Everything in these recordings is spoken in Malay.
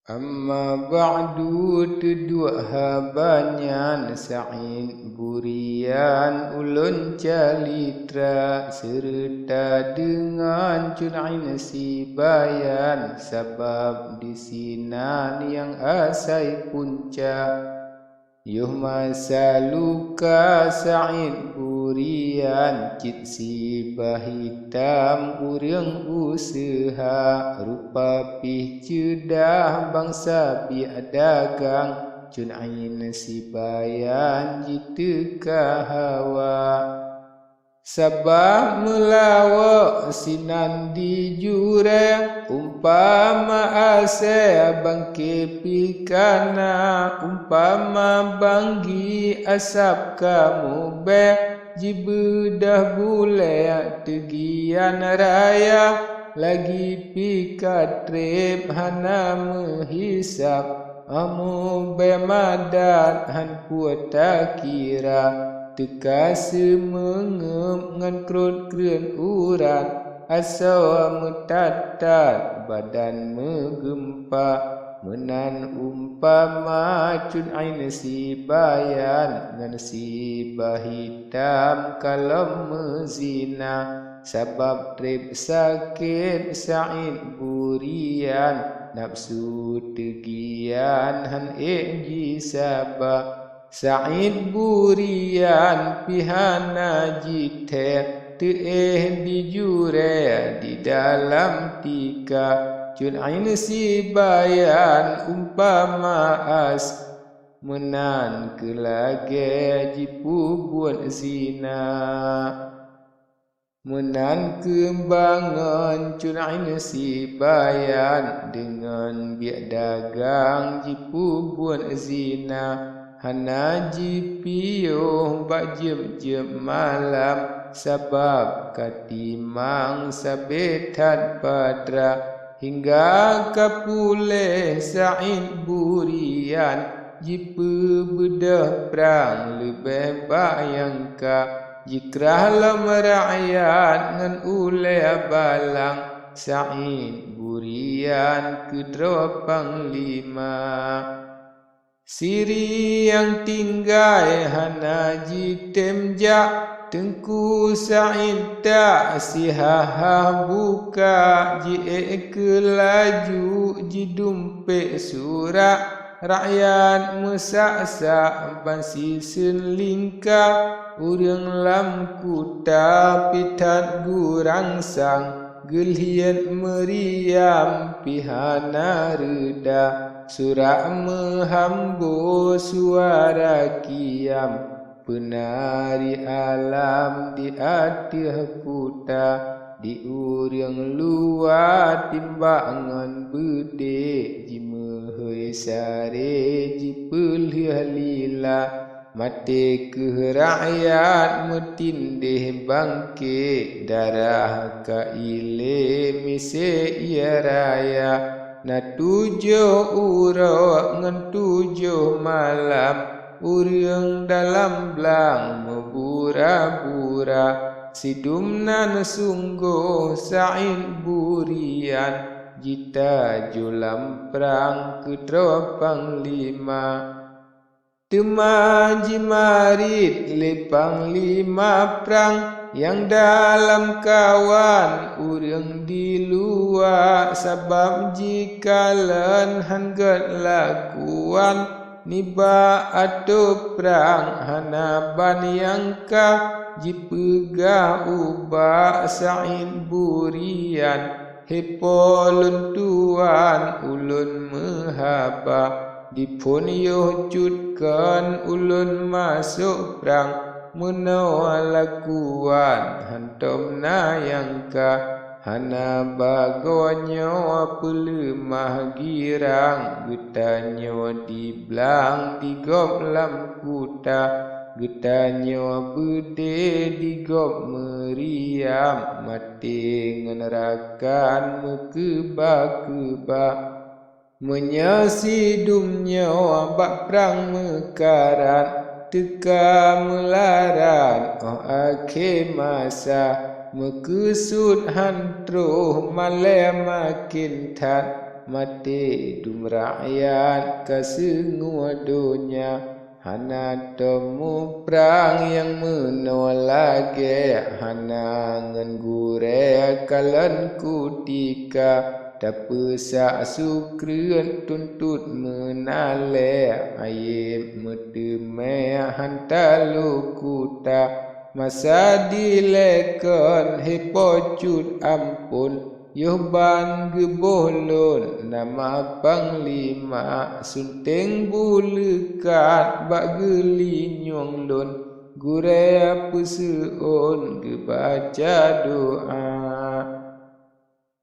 Amma ba'du tuduk habanyan sa'in burian ulun calitra serta dengan cunain si bayan sebab di sinan yang asai punca yuh masa luka sa'in burian cit si bahitam urang usaha rupa pih cedah bangsa biadagang cunain si bayan jitu kahawa sabab melawak sinan di jurang umpama ase bangke pikana umpama banggi asap kamu be jibedah bule tegian raya lagi pikatrip hana menghisap amu be madat han puata kira teka semengem ngan krut krun urat asal metatat badan megempa menan umpama cun ain si bayan ngan si bahitam kalau mezina sabab trip sakit sa'id burian nafsu tegian han ji sabab Sa'id burian pihana jite teeh di jure di dalam tika cun ain si bayan umpama as menan kelage jipu buat zina menan kembangan cun ain si bayan dengan biak dagang jipu buat zina hana jipiyo bak jem malam sebab katimang sabetat padra hingga kapule sa'id burian jipe bedah perang lebih bayang ka jikrah lam rakyat ngan ule balang sa'id burian kedua panglima Siri yang tinggai hana jitemjak tengku sa'id tak sihaha buka ji kelaju ji dumpek surat rakyat mesaksa bansi senlingka urang lam kuta pitat gurang sang gelhian meriam pihana reda Surak menghambo suara kiam penari alam di atas kuta di urang luar timbangan bede jimehoi sare jipelih lila mate ke rakyat metindih bangke darah kaile mise ia raya na tujuh urang ngan tujuh malam urang dalam belang membura-bura sidumnan sungguh sa'id burian jita julam perang kedua panglima Temaji marit le panglima perang yang dalam kawan urang di luar sebab jikalan hanggat lakuan niba atau perang hana ban yang ka jipegah ubah sa'id burian hepolun tuan ulun mehaba dipun yuh cutkan ulun masuk perang menawalakuan hantom na yang ka hana bagonyo pelemah girang getanyo di belang di gop lam kuta getanyo bede di gop meriam mati ngenerakan mekeba-keba menyasi dumnya bak perang mekaran teka melarat akhir masa mekesud hantruh malam makin tat mati dum rakyat kasengua dunia hana temu perang yang menolage hana ngan gure kalan kutika Dapa sak sukreun tuntut menale ayem medeme hantalu kuta masa dilekon hepocut ampun yoban gebolon nama panglima sunteng bulekat bak gelinyong lon gure apa seon gebaca doa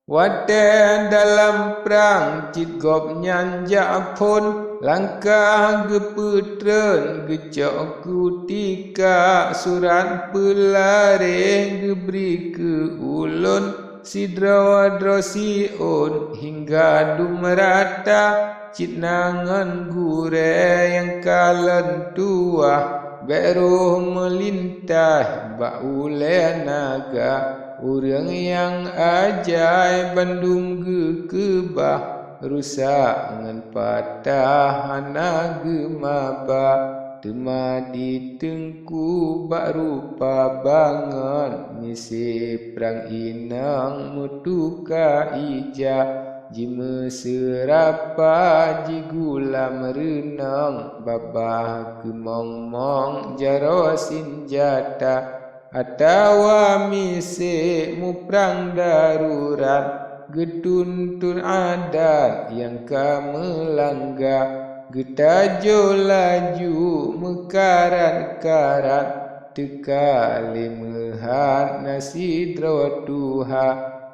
Wate dalam perang cit gop nyanjak pun langkah geputren gecok kutika surat pelare geberi ke ulun sidra on hingga dumerata cit nangan gure yang kalen tua beruh melintah bak ule naga Urang yang ajai bandum gekebah rusak ngan patah hana gemaba tema ditengku bak rupa bangan misi perang inang mutuka ija jime serapa jigula merenang babah kemong-mong jaro sinjata Atawa misi muprang darurat Getuntun adat yang kamelangga Getajo laju mekarat-karat Teka limehat nasi tuha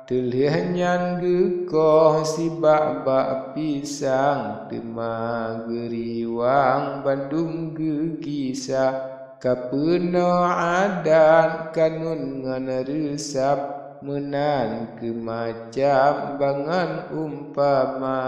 Telihnya gekoh si bak-bak pisang Tema geriwang bandung gegisa Kapeno adat kanun ngan resap menan kemacam bangan umpama